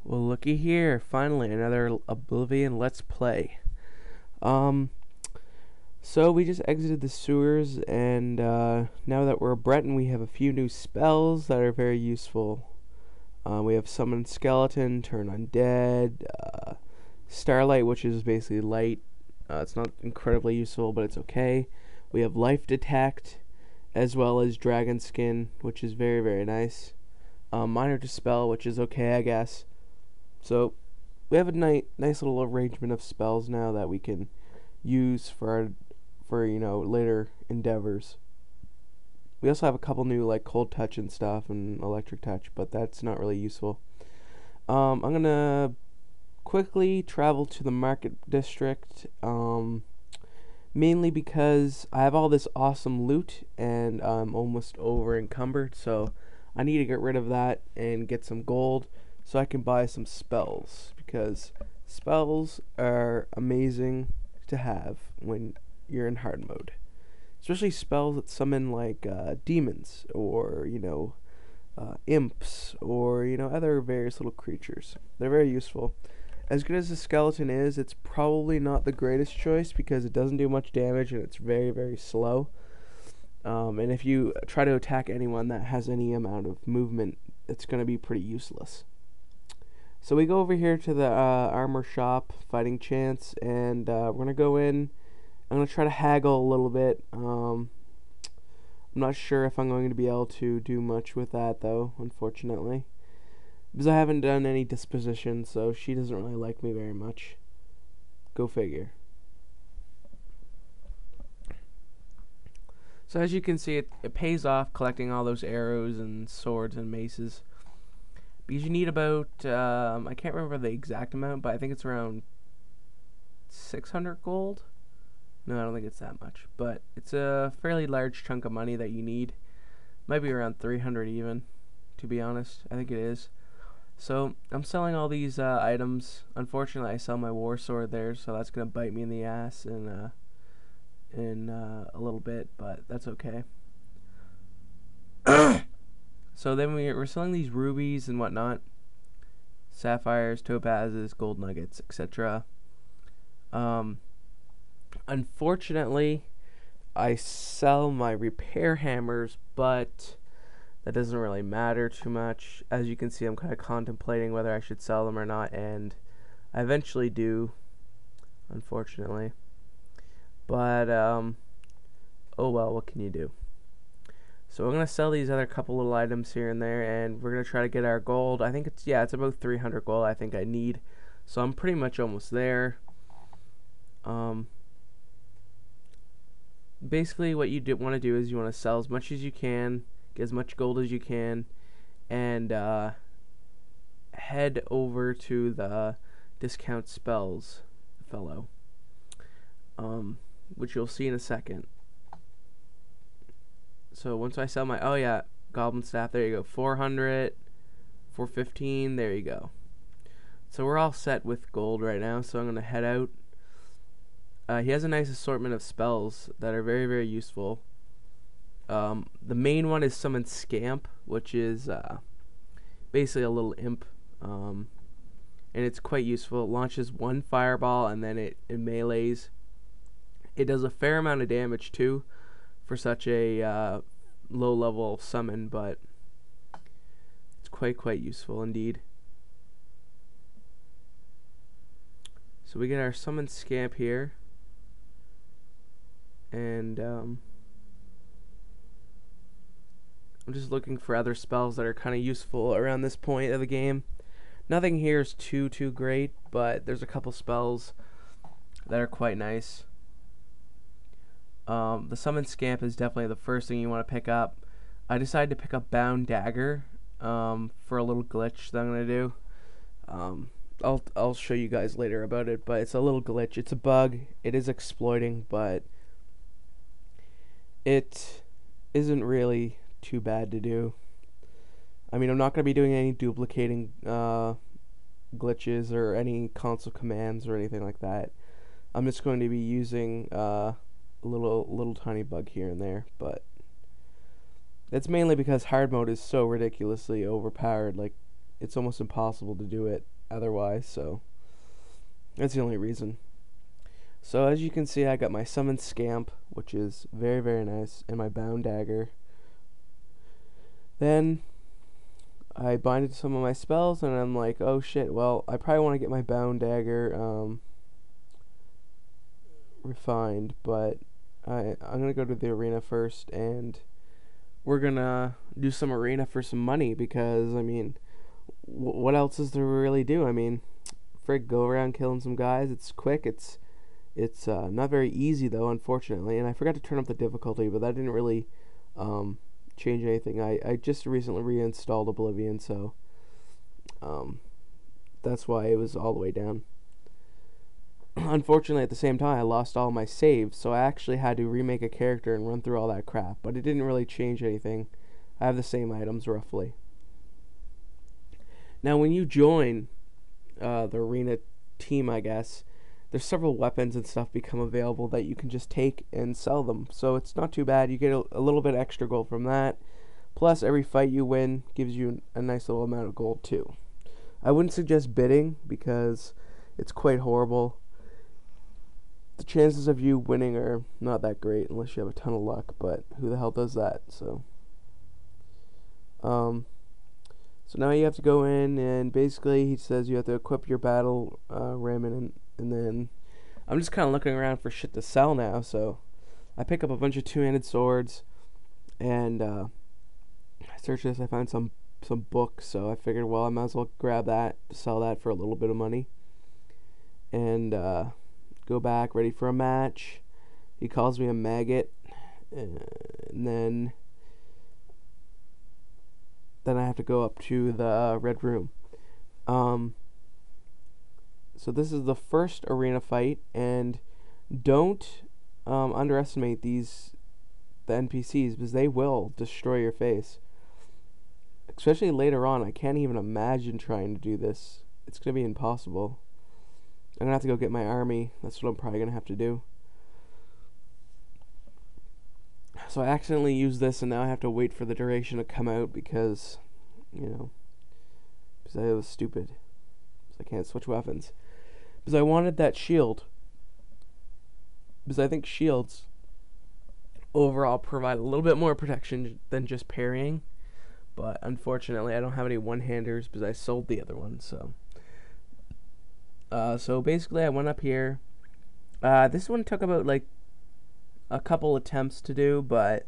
Well, looky here. Finally, another Oblivion Let's Play. Um, so we just exited the sewers, and now that we're Breton, we have a few new spells that are very useful. We have Summon Skeleton, Turn Undead, Starlight, which is basically light. It's not incredibly useful, but it's okay. We have Life Detect, as well as Dragon Skin, which is very, very nice. Minor Dispel, which is okay, I guess. So we have a nice little arrangement of spells now that we can use for later endeavors. We also have a couple new like Cold Touch and stuff and Electric Touch, but that's not really useful. I'm gonna quickly travel to the Market District, mainly because I have all this awesome loot and I'm almost over encumbered, so I need to get rid of that and get some gold so I can buy some spells, because spells are amazing to have when you're in hard mode. Especially spells that summon like demons or, imps or, other various little creatures. They're very useful. As good as the skeleton is, it's probably not the greatest choice because it doesn't do much damage and it's very, very slow. And if you try to attack anyone that has any amount of movement, it's going to be pretty useless. So we go over here to the armor shop, Fighting Chance, and we're going to go in. I'm going to try to haggle a little bit. I'm not sure if I'm going to be able to do much with that, though, unfortunately. Because I haven't done any disposition, so she doesn't really like me very much. Go figure. So as you can see, it pays off collecting all those arrows and swords and maces. Because you need about, I can't remember the exact amount, but I think it's around 600 gold. No, I don't think it's that much, but it's a fairly large chunk of money that you need. Might be around 300 even, to be honest. I think it is. So I'm selling all these items. Unfortunately, I sell my war sword there, so that's gonna bite me in the ass in a little bit, but that's okay. So then we're selling these rubies and whatnot, sapphires, topazes, gold nuggets, etc. Unfortunately, I sell my repair hammers, but that doesn't really matter too much. As you can see, I'm kind of contemplating whether I should sell them or not, and I eventually do, unfortunately. But, oh well, what can you do? So we're going to sell these other couple little items here and there, and we're going to try to get our gold. I think it's about 300 gold I think I need. So I'm pretty much almost there. Basically what you want to do is you want to sell as much as you can, get as much gold as you can, and head over to the discount spells fellow, which you'll see in a second. So once I sell my, goblin staff, there you go, 400, 415, there you go. So we're all set with gold right now, so I'm going to head out. He has a nice assortment of spells that are very, very useful. The main one is Summon Scamp, which is basically a little imp, and it's quite useful. It launches one fireball and then it melees. It does a fair amount of damage too for such a low level summon, but it's quite useful indeed. So we get our Summon Scamp here, and I'm just looking for other spells that are kind of useful around this point of the game. Nothing here is too great, but there's a couple spells that are quite nice. The Summon Scamp is definitely the first thing you want to pick up. I decided to pick up Bound Dagger for a little glitch that I'm going to do. I'll show you guys later about it, but it's a little glitch. It's a bug. It is exploiting, but it isn't really too bad to do. I mean, I'm not going to be doing any duplicating glitches or any console commands or anything like that. I'm just going to be using a little tiny bug here and there, but that's mainly because hard mode is so ridiculously overpowered. Like, it's almost impossible to do it otherwise, so that's the only reason. So as you can see, I got my summon scamp, which is very, very nice, and my bound dagger. Then I bind it to some of my spells, and I'm like, oh shit, well, I probably want to get my bound dagger refined, but I'm going to go to the arena first, and we're going to do some arena for some money, because, I mean, what else is there to really do? I mean, frig, go around killing some guys. It's quick. It's not very easy, though, unfortunately, and I forgot to turn up the difficulty, but that didn't really change anything. I just recently reinstalled Oblivion, so that's why it was all the way down. Unfortunately, at the same time, I lost all my saves, so I actually had to remake a character and run through all that crap, but it didn't really change anything. I have the same items, roughly. Now, when you join the arena team, I guess, there's several weapons and stuff become available that you can just take and sell them, so it's not too bad. You get a little bit extra gold from that, plus every fight you win gives you a nice little amount of gold, too. I wouldn't suggest bidding, because it's quite horrible. The chances of you winning are not that great unless you have a ton of luck, but who the hell does that? So now you have to go in, and basically he says you have to equip your battle ramen, and then I'm just kind of looking around for shit to sell now, so I pick up a bunch of two-handed swords, and I searched this, I found some books, so I figured, well, I might as well grab that, sell that for a little bit of money, and go back, ready for a match. He calls me a maggot, and then I have to go up to the red room. So this is the first arena fight, and don't underestimate the NPCs, because they will destroy your face. Especially later on, I can't even imagine trying to do this. It's going to be impossible. I'm going to have to go get my army. That's what I'm probably going to have to do. So I accidentally used this, and now I have to wait for the duration to come out because, because I was stupid. Because I can't switch weapons. Because I wanted that shield. Because I think shields overall provide a little bit more protection than just parrying. But unfortunately, I don't have any one-handers because I sold the other one, so... So basically, I went up here. This one took about, like, a couple attempts to do, but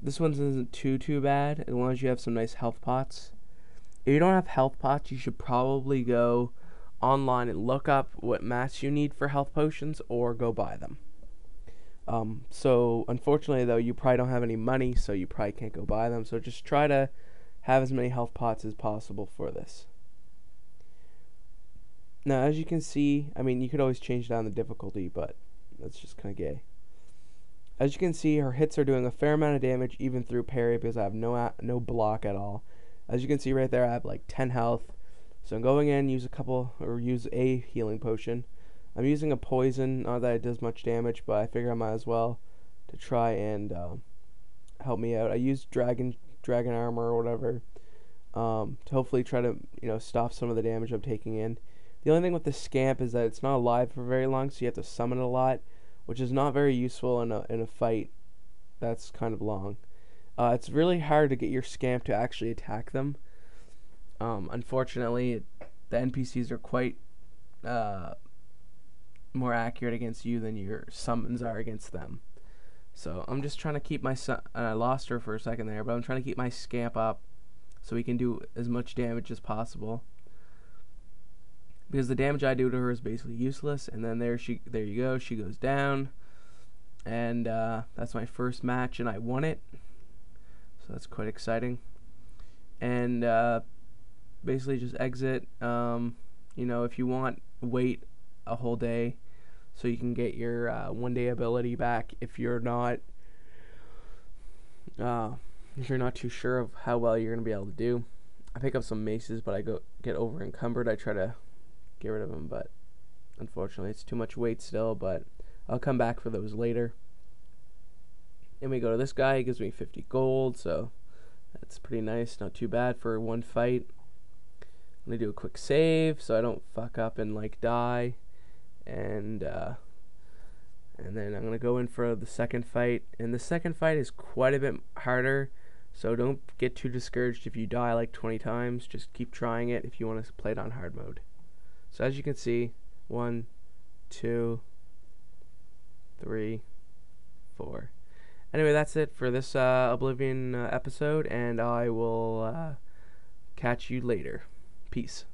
this one isn't too bad, as long as you have some nice health pots. If you don't have health pots, you should probably go online and look up what mats you need for health potions, or go buy them. So, unfortunately, though, you probably don't have any money, so you probably can't go buy them, so just try to have as many health pots as possible for this. Now, as you can see, I mean, you could always change down the difficulty, but that's just kind of gay. As you can see, her hits are doing a fair amount of damage, even through parry, because I have no block at all. As you can see right there, I have like 10 health. So I'm going in, use a healing potion. I'm using a poison, not that it does much damage, but I figure I might as well to try and help me out. I used dragon armor or whatever to hopefully try to stop some of the damage I'm taking in. The only thing with the scamp is that it's not alive for very long, so you have to summon it a lot, which is not very useful in a fight that's kind of long. It's really hard to get your scamp to actually attack them. Unfortunately, the NPCs are quite more accurate against you than your summons are against them. So I'm just trying to keep my I lost her for a second there, but I'm trying to keep my scamp up so we can do as much damage as possible. Because the damage I do to her is basically useless, and then there you go, she goes down, and that's my first match, and I won it, so that's quite exciting. And basically just exit. If you want, wait a whole day so you can get your 1-day ability back if you're not too sure of how well you're gonna be able to do. I pick up some maces, but I get over encumbered. I try to get rid of them, but unfortunately it's too much weight still, but I'll come back for those later. And we go to this guy. He gives me 50 gold, so that's pretty nice, not too bad for one fight. Let me do a quick save so I don't fuck up and like die. And then I'm gonna go in for the second fight. And the second fight is quite a bit harder, so don't get too discouraged if you die like 20 times. Just keep trying it if you want to play it on hard mode. So as you can see, 1, 2, 3, 4. Anyway, that's it for this Oblivion episode, and I will catch you later. Peace.